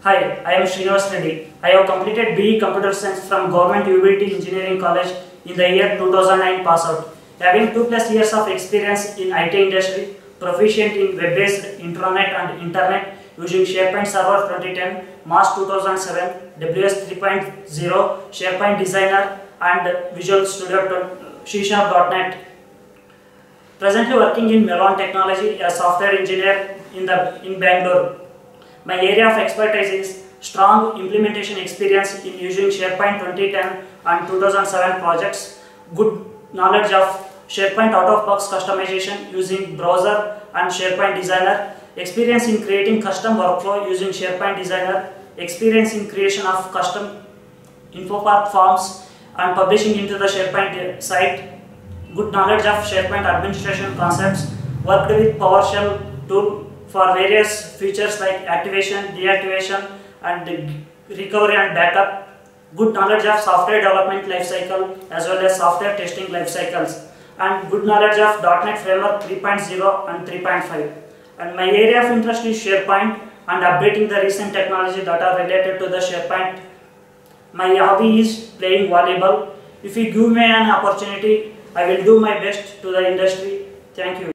Hi, I am Srinivas Reddy. I have completed BE Computer Science from Government UBT Engineering College in the year 2009 pass out. Having 2+ years of experience in IT industry, proficient in web-based intranet and internet using SharePoint Server 2010, Mars 2007, WS 3.0, SharePoint Designer and Visual Studio C#.NET. Presently working in Melon Technology as software engineer in Bangalore. My area of expertise is strong implementation experience in using SharePoint 2010 and 2007 projects, good knowledge of SharePoint out-of-box customization using browser and SharePoint Designer, experience in creating custom workflow using SharePoint Designer, experience in creation of custom InfoPath forms and publishing into the SharePoint site, good knowledge of SharePoint administration concepts, worked with PowerShell tool for various features like activation, deactivation and recovery and backup, good knowledge of software development lifecycle as well as software testing lifecycles, and good knowledge of .NET Framework 3.0 and 3.5. And my area of interest is SharePoint and updating the recent technology that are related to the SharePoint. My hobby is playing volleyball. If you give me an opportunity, I will do my best to the industry. Thank you.